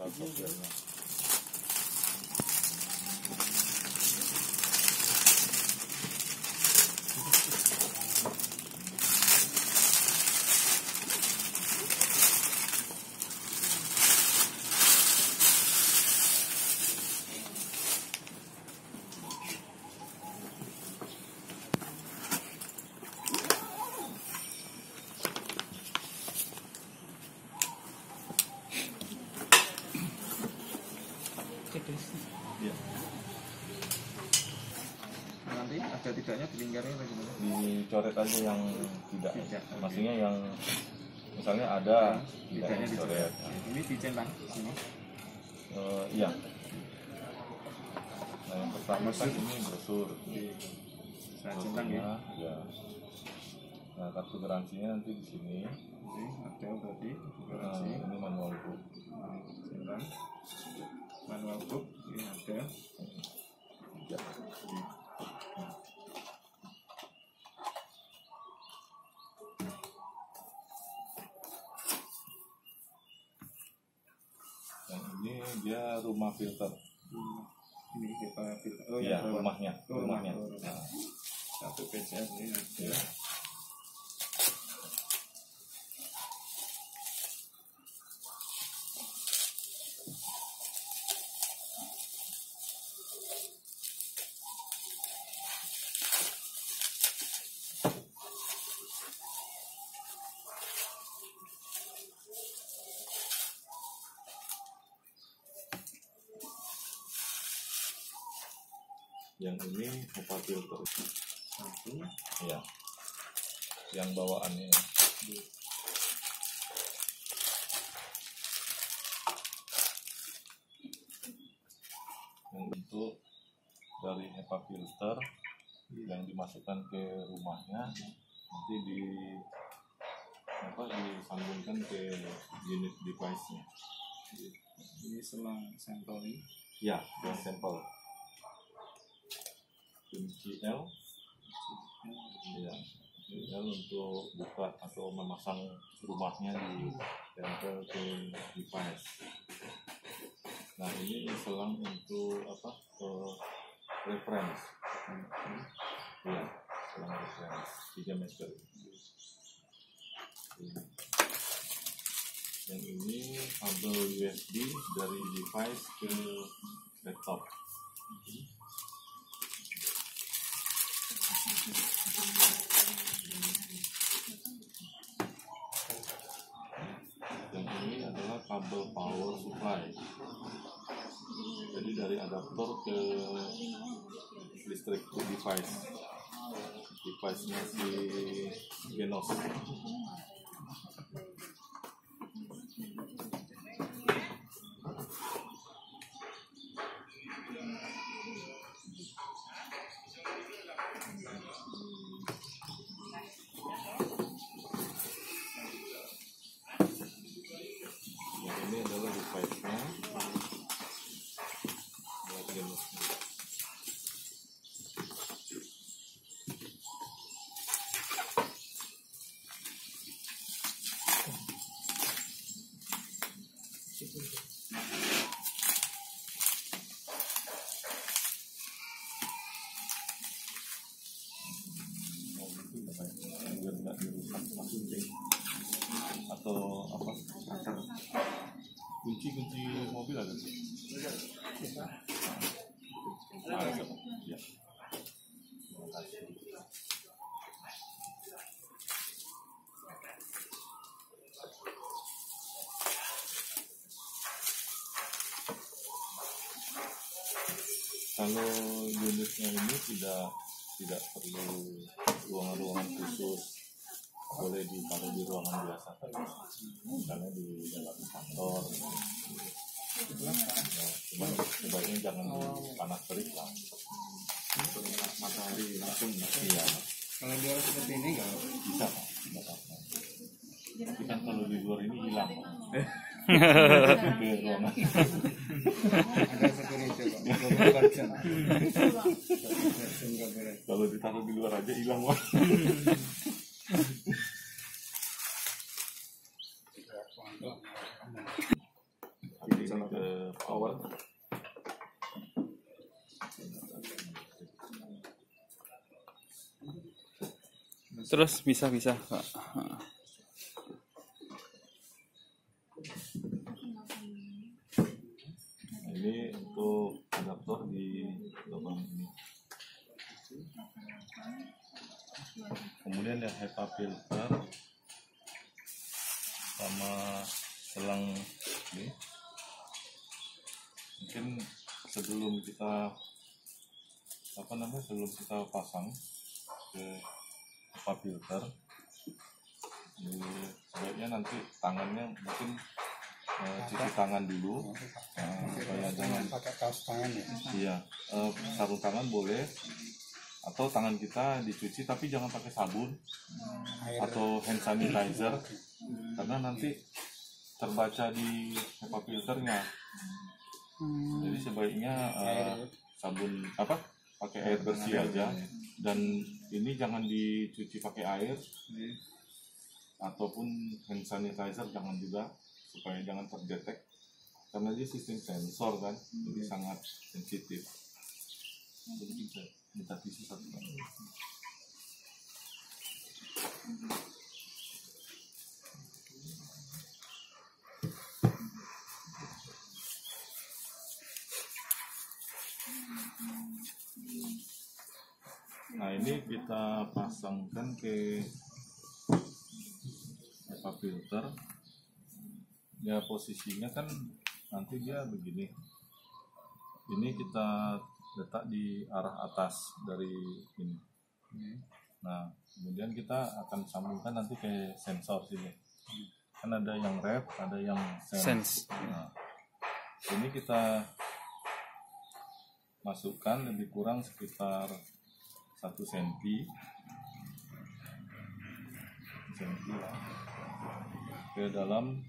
install softwarenya. Ya. Nanti ada tidaknya di lingkarnya atau gimana? Dicoret aja yang tidak. Maksudnya yang misalnya ada tidaknya dicoret. Nah. Ini dicentang sini. Iya. Nah yang pertama kan ini brosur. Saya centang ya. Ya. Nah kartu garansinya nanti di sini. Ada berarti garansi. Ini manual book. Centang. Manual book ini ada. Ya. Yang ini dia rumah filter. Ini HEPA filter. Oh ya, ya, rumahnya. Rumahnya. Nah. Satu PCS ini ada. Ya. Yang ini HEPA filter. Satu. Ya. Yang bawaannya. Yang itu dari HEPA filter yang dimasukkan ke rumahnya nanti disambungkan ke unit device-nya. Ini selang sampel ini. Ya, yang sampel. Kunci L. Ya, L untuk buka atau memasang rumahnya di tempel ke device. Nah ini selang untuk apa? Reference. Ya, selang reference 3 meter. Yang ini kabel USB dari device ke laptop. Yang ini adalah kabel power supply. Jadi dari adaptor ke listrik ke device-nya si Genos. Yang ini adalah device-nya buat Genos. Biar nggak dirusak langsung deh. Atau apa? Kunci mobil ada sih. Ya. Terima kasih. Kalau unitnya ini tidak perlu ruangan-ruangan khusus, boleh ditaruh di ruangan biasa saja, misalnya di dalam kantor. Ya, cuma sebaiknya jangan di panas terik lah. Matahari langsung. Iya. Kalau di luar seperti ini nggak Bisa, nggak apa-apa. Tapi kan kalau di luar ini hilang. Ke ruangan. ada seperti itu kok. Kalau ditaruh di luar aja hilang, Wak. ini ke power. Terus bisa Pak. Nah, ini untuk adaptor di lubang ini. Kemudian yang HEPA filter sama selang ini. Mungkin sebelum kita pasang ke HEPA filter, sebaiknya nanti tangannya mungkin cuci tangan dulu, supaya jangan pakai kaos tangan ya. iya, sarung tangan boleh, atau tangan kita dicuci tapi jangan pakai sabun atau hand sanitizer, karena nanti terbaca di HEPA filternya. Jadi sebaiknya sabun pakai air bersih aja, dan ini jangan dicuci pakai air, ataupun hand sanitizer jangan juga, supaya jangan terdetek, karena dia sistem sensor kan, jadi sangat sensitif. Jadi bisa minta tisu satu kali. Nah, ini kita pasangkan ke HEPA filter. Ya, posisinya kan nanti dia begini. Ini kita letak di arah atas dari ini. Nah, kemudian kita akan sambungkan nanti ke sensor sini. Kan ada yang rep, ada yang sense. Nah, ini kita masukkan lebih kurang sekitar 1 cm lah ke dalam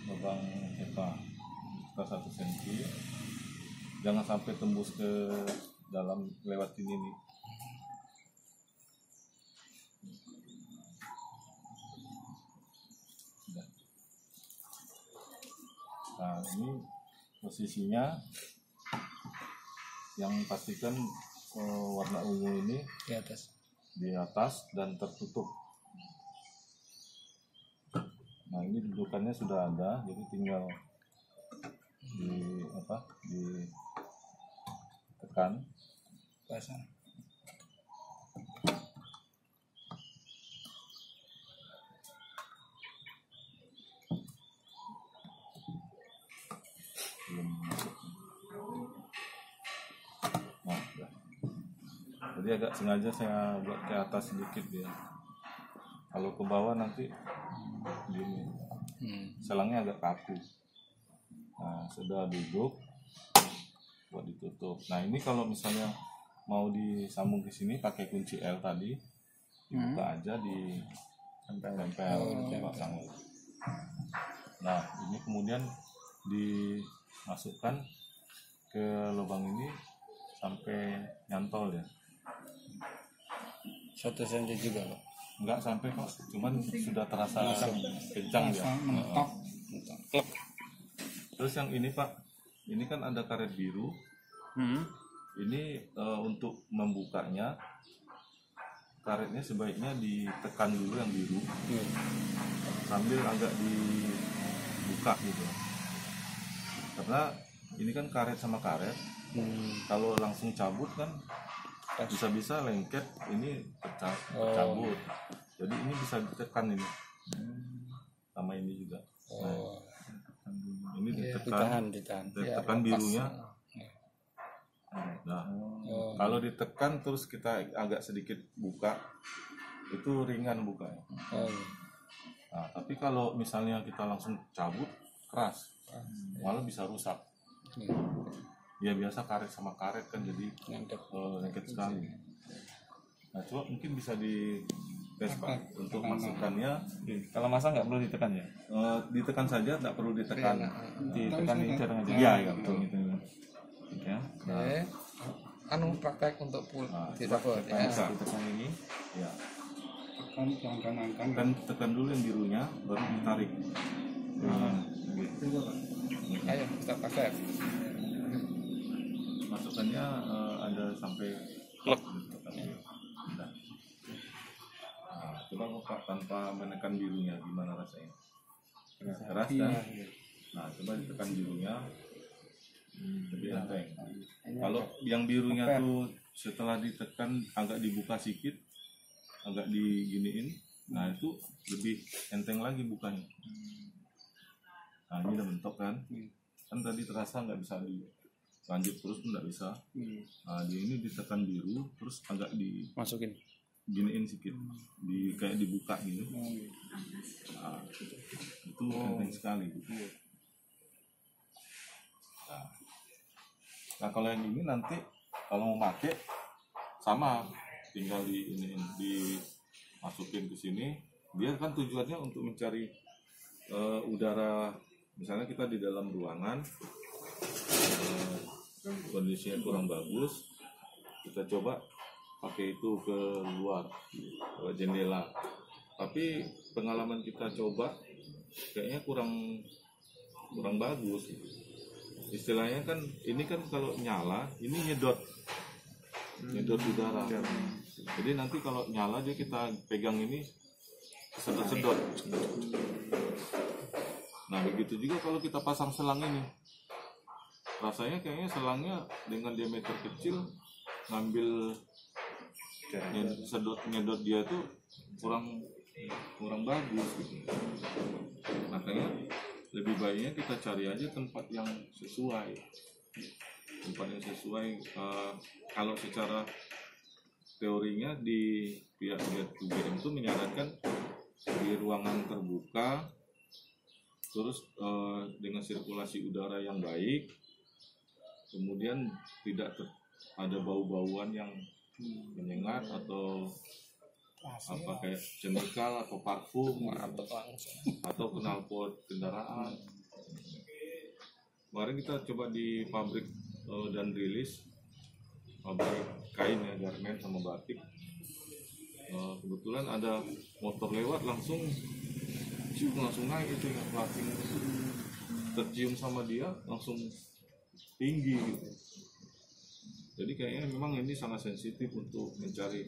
lubang HEPA, sekitar 1 cm. Jangan sampai tembus ke dalam lewat ini nih. Nah, ini posisinya yang pastikan warna ungu ini di atas dan tertutup. Nah, ini dudukannya sudah ada, jadi tinggal ditekan. Pasang. Belum masuk. Nah, ya. Jadi agak sengaja saya buat ke atas sedikit dia. Kalau ke bawah nanti gini, selangnya agak kaku. Nah, sudah duduk, buat ditutup. Nah, ini kalau misalnya mau disambung ke sini pakai kunci L tadi, dibuka aja, di tempel, dipasang. Nah, ini kemudian dimasukkan ke lubang ini sampai nyantol ya. 1 cm juga Pak. Enggak sampai kok, cuman sudah terasa kencang ya. Mentok. Terus yang ini Pak, ini kan ada karet biru. Ini untuk membukanya, karetnya sebaiknya ditekan dulu yang biru, sambil agak dibuka gitu. Karena ini kan karet sama karet, kalau langsung cabut kan bisa-bisa lengket, ini cabut. Jadi ini bisa ditekan ini, sama ini juga. Nah, ini ditekan birunya. Nah, kalau ditekan terus kita agak sedikit buka, itu ringan bukanya. Nah, tapi kalau misalnya kita langsung cabut, keras, malah bisa rusak. Ya biasa karet sama karet kan, jadi lengket sekali. Nah, coba mungkin bisa di tes Pak untuk masukkannya. Kalau masang nggak perlu ditekan ya? Ditekan saja, nggak perlu ditekan. Ditekan ini jarang aja. Iya, betul gitu. Ya. Anu praktek untuk Ditekan ini. Ya. Tekan. Tekan dulu yang birunya, baru ditarik. Nah, gitu. kita pakai. Masukannya ada sampai Plek. Nah, coba Bapak tanpa menekan birunya gimana rasanya? Keras kan? Nah, coba ditekan birunya lebih enteng. Kalau yang birunya tuh setelah ditekan agak dibuka sedikit, agak diginiin, nah itu lebih enteng lagi bukanya. Nah ini udah mentok kan? Kan tadi terasa nggak bisa dilanjut terus pun nggak bisa. Nah di ini ditekan biru, terus agak Masukin. diginiin sedikit, kayak dibuka gitu. Nah, itu enteng sekali. Gitu. Nah kalau yang ini nanti kalau mau pakai sama, tinggal dimasukin ke sini. Dia kan tujuannya untuk mencari udara. Misalnya kita di dalam ruangan kondisinya kurang bagus, kita coba pakai itu ke luar, ke jendela. Tapi pengalaman kita coba kayaknya kurang bagus. Istilahnya kan ini kan kalau nyala ini nyedot udara. Jadi nanti kalau nyala dia kita pegang ini sedot. Nah begitu juga kalau kita pasang selang ini, rasanya kayaknya selangnya dengan diameter kecil ngambil nyedot dia tuh kurang bagus gitu. Makanya lebih baiknya kita cari aja tempat yang sesuai. Kalau secara teorinya di pihak UGM itu menyarankan di ruangan terbuka, terus dengan sirkulasi udara yang baik, kemudian tidak ada bau-bauan yang menyengat atau apa kayak chemical atau parfum atau knalpot kendaraan. Kemarin kita coba di pabrik dan rilis pabrik kain ya, garment sama batik. Kebetulan ada motor lewat langsung naik itu ya, plastik tercium sama dia langsung tinggi gitu. Jadi kayaknya memang ini sangat sensitif untuk mencari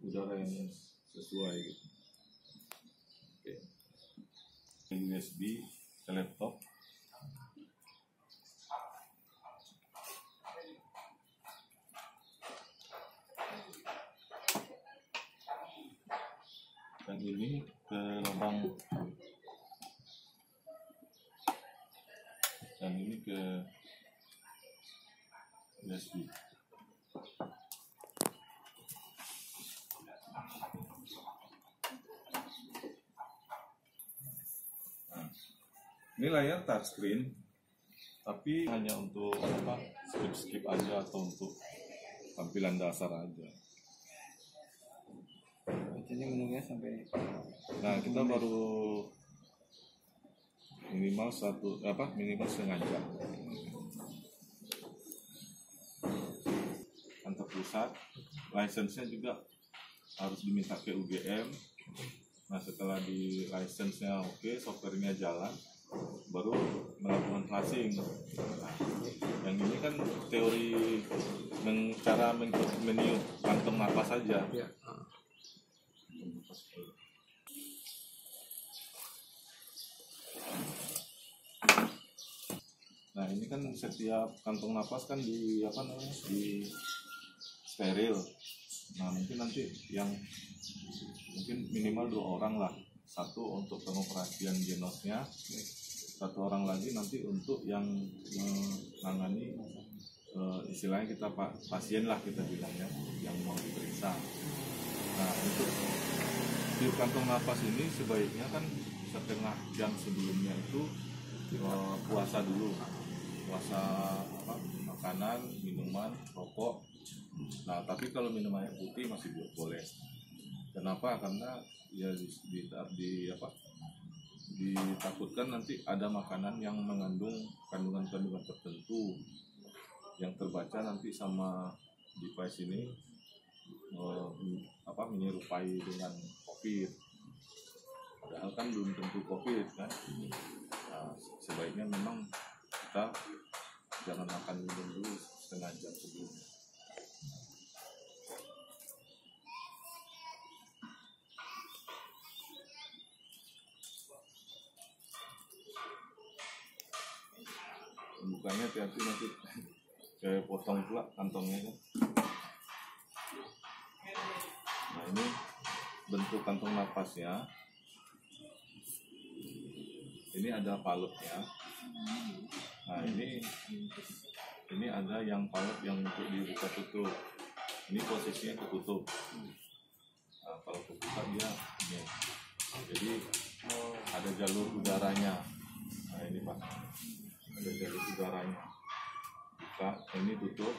udara yang sesuai gitu. Oke. USB ke laptop. Yang ini ke lubang dan ini ke USB. Ini layar touchscreen, tapi hanya untuk skip aja atau untuk tampilan dasar aja. Ini menunya sampai. Nah kita baru minimal setengah jam. Kantor pusat, license-nya juga harus diminta ke UGM. Nah setelah di license-nya oke, software-nya jalan, baru melakukan flashing. Nah, yang ini kan teori cara meniup kantong napas saja. Ya. Nah ini kan setiap kantong napas kan di steril. Nah mungkin nanti yang minimal 2 orang lah, satu untuk pengoperasian genosnya, satu orang lagi nanti untuk yang menangani istilahnya kita pasien lah kita bilangnya yang mau diperiksa. Nah untuk tiup kantong napas ini sebaiknya kan setengah jam sebelumnya itu puasa dulu, makanan, minuman, rokok. Nah tapi kalau minum air putih masih boleh. Kenapa? Karena ya ditakutkan nanti ada makanan yang mengandung kandungan-kandungan tertentu yang terbaca nanti sama device ini menyerupai dengan COVID. Padahal kan belum tentu COVID kan. Nah, sebaiknya memang kita bukanya hati-hati nanti kayak potong pula kantongnya kan. Nah ini bentuk kantong napasnya. Ini ada palutnya. Nah ini ada yang palut yang untuk dibuka tutup. Ini posisinya ketutup. Nah, kalau kebuka dia ini. Jadi ada jalur udaranya. Nah ini Pak, ada jalur udaranya. Buka, ini tutup.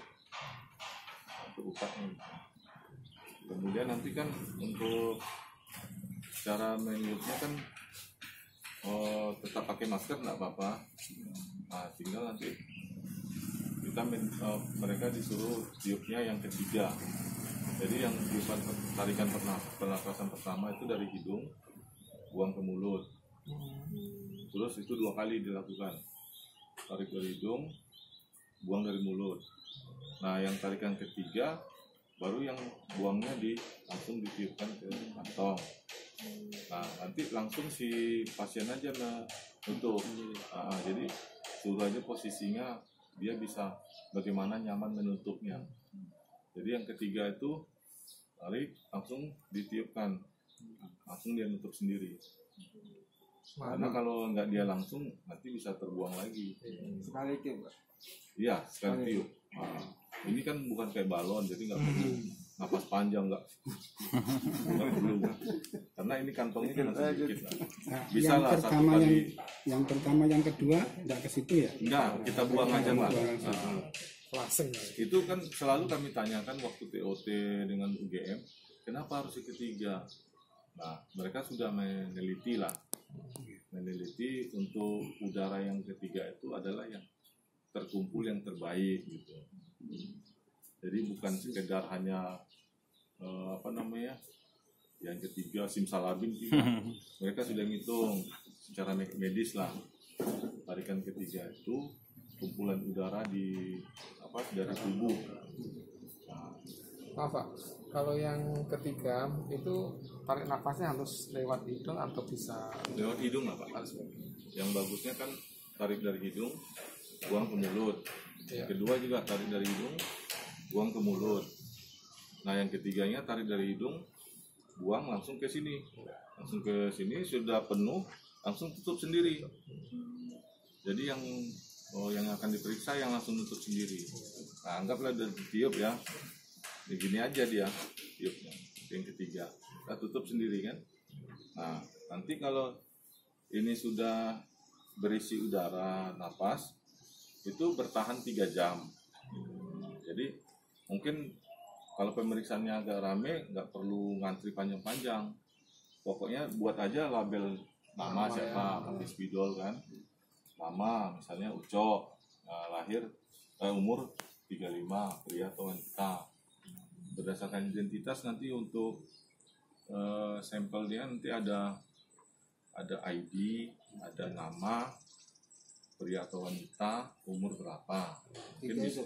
Nah, buka ini. Kemudian nanti kan untuk cara menyiupnya kan tetap pakai masker nggak apa-apa. Nah tinggal nanti kita mereka disuruh tiupnya yang ketiga. Jadi yang tiupan tarikan pernapasan pertama itu dari hidung buang ke mulut. Terus itu 2 kali dilakukan. Tarik dari hidung, buang dari mulut. Nah yang tarikan ketiga baru yang buangnya langsung ditiupkan ke kantong. Nah nanti langsung si pasien aja nutup. Jadi suruh aja posisinya dia bisa bagaimana nyaman menutupnya. Jadi yang ketiga itu tarik langsung ditiupkan, langsung dia nutup sendiri. Karena kalau nggak dia langsung nanti bisa terbuang lagi. Sekali tiup, Pak. Iya, sekali tiup. Ini kan bukan kayak balon, jadi nggak perlu napas panjang, nggak perlu. Karena ini kantongnya kan sedikit lah. Bisa yang lah pertama satu kali. yang pertama yang kedua nggak ke situ ya? Enggak, kita buang aja Pak. Lasing. Itu kan selalu kami tanyakan waktu TOT dengan UGM, kenapa harus yang ketiga? Nah, mereka sudah meneliti untuk udara yang ketiga itu adalah yang terkumpul yang terbaik gitu. Jadi bukan sekedar hanya yang ketiga simsalabim tidak. Mereka sudah ngitung secara medis lah. Tarikan ketiga itu kumpulan udara dari tubuh. Maaf Pak, kalau yang ketiga itu tarik nafasnya harus lewat hidung atau bisa Lewat hidung lah Pak. Yang bagusnya kan tarik dari hidung, buang ke mulut. Kedua juga tarik dari hidung, buang ke mulut. Nah yang ketiganya tarik dari hidung, buang langsung ke sini. Langsung ke sini, sudah penuh, langsung tutup sendiri. Jadi yang akan diperiksa yang langsung tutup sendiri. Nah anggaplah dari tiup ya. Begini aja dia tiupnya. Yang ketiga, kita tutup sendiri kan. Nah nanti kalau ini sudah berisi udara napas, itu bertahan 3 jam. Jadi mungkin kalau pemeriksaannya agak rame, nggak perlu ngantri panjang-panjang. Pokoknya buat aja label nama siapa, pakai spidol kan. Nama misalnya Ucok, lahir umur 35, pria atau wanita. Berdasarkan identitas nanti untuk sampel dia nanti ada ID, ada nama, pria atau wanita, umur berapa. Mungkin bisa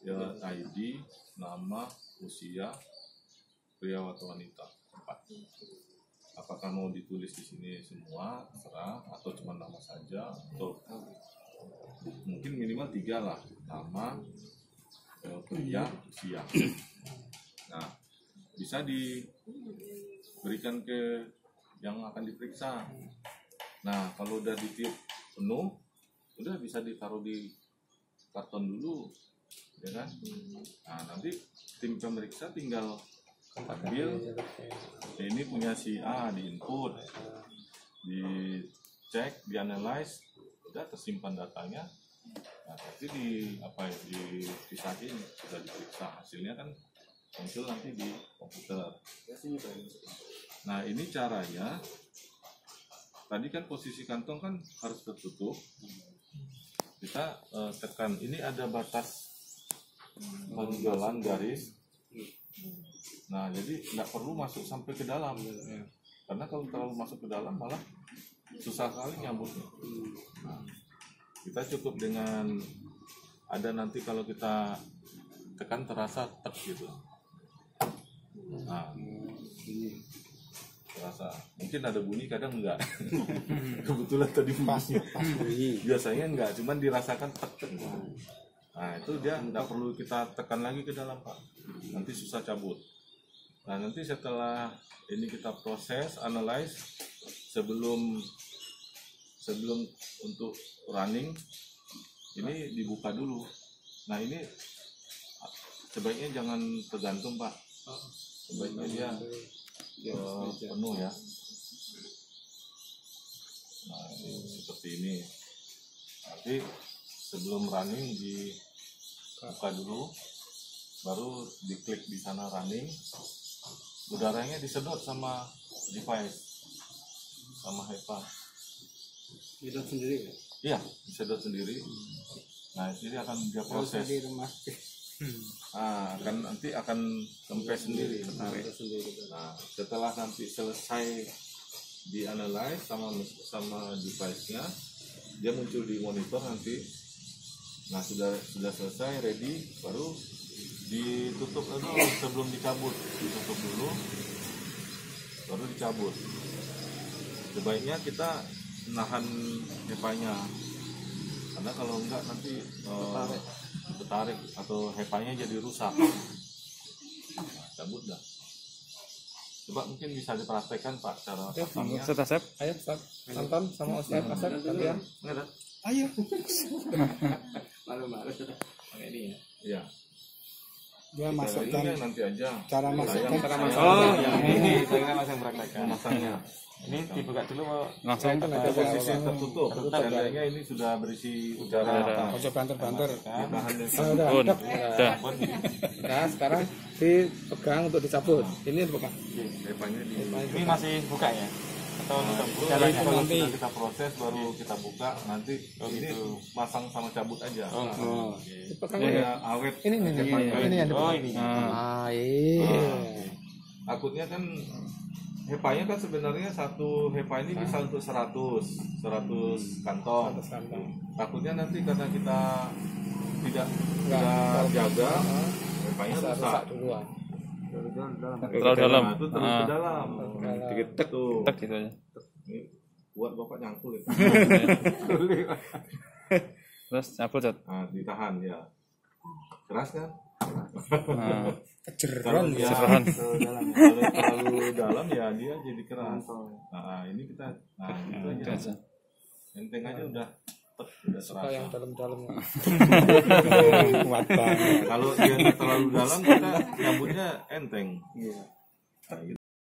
ya ID, nama, usia, pria atau wanita. 4. Apakah mau ditulis di sini semua, terserah, atau cuma nama saja, atau mungkin minimal 3 lah, nama, pria, usia. Nah, bisa diberikan ke yang akan diperiksa. Nah, kalau udah ditiup penuh, udah bisa ditaruh di karton dulu, ya kan? Nah, nanti tim pemeriksa tinggal ambil, ini punya si A, di input, dicek, dianalize, udah tersimpan datanya. Nah, nanti dipisahin, sudah diperiksa, hasilnya kan muncul nanti di komputer. Nah, ini caranya. Tadi kan posisi kantong kan harus tertutup. Kita tekan, ini ada batas menjualan garis. Nah, jadi nggak perlu masuk sampai ke dalam. Karena kalau terlalu masuk ke dalam malah susah sekali nyambutnya. Nah, kita cukup dengan ada nanti kalau kita tekan terasa tek gitu. Nah, terasa. Mungkin ada bunyi, kadang enggak. Kebetulan tadi bunyi. Biasanya enggak, cuman dirasakan tek. Nah itu dia nggak perlu kita tekan lagi ke dalam Pak, nanti susah cabut. Nah nanti setelah ini kita proses, analyze sebelum untuk running, ini dibuka dulu. Nah ini sebaiknya jangan tergantung Pak, sebaiknya dia penuh ya. Nah ini seperti ini. Nanti sebelum running dibuka dulu, baru diklik di sana running, udaranya disedot sama device, sama HEPA. Sedot sendiri ya? Iya, disedot sendiri. Nah ini akan dia proses. Nanti akan kempes sendiri. Nah setelah nanti selesai dianalyze sama device-nya, dia muncul di monitor nanti. Nah sudah selesai, ready, baru ditutup dulu sebelum dicabut, ditutup dulu, baru dicabut. Sebaiknya kita nahan HEPA-nya, karena kalau enggak nanti tertarik atau HEPA-nya jadi rusak. Nah, cabut dah. Coba mungkin bisa dipraktekkan Pak cara pasangnya. Ustaz Asep. Ayo Ustaz Anton sama Ustaz Asep kalian. Ayo. Malu-malu. Pakai ini ya. Iya. Dia masukkan Ini nanti aja. cara masukkan. Oh, yang ini saya langsung praktekkan. Memasangnya. Ini dibuka dulu langsung Ada Posisi tertutup. Tandanya ini sudah berisi udara. Ojo banter-banter. Ditahan udah. pun. Udah. Nah sekarang dipegang untuk dicabut. Ini dipegang. HEPA-nya di. Ini masih buka ya? Atau nutup Kalau jalannya? nanti. sudah kita proses baru kita buka, nanti ini masang sama cabut aja. Dipegang Ini ini. ya awet. Ini yang dipegang. Oh, ini. Iya. Takutnya kan HEPA-nya kan sebenarnya satu HEPA ini bisa untuk 100 kantong. Takutnya nanti karena kita tidak jaga, HEPA-nya rusak. Duluan. Terlalu dalam. Nah, itu terlalu ke dalam. Digetek Tuh. tek gitu aja. Ini buat Bapak nyangkul itu. Terus cabut, Ustaz. Nah, ditahan ya. Keras kan? Nah, Jeron ya. Jeron. Kalau terlalu dalam ya dia jadi keras. Nah, ini kita itu Itu aja. aja. Enteng aja udah Suka yang terasa. dalam-dalamnya. Kuat banget. Kalau dia nggak terlalu dalam kita nyambutnya enteng. Nah, gitu.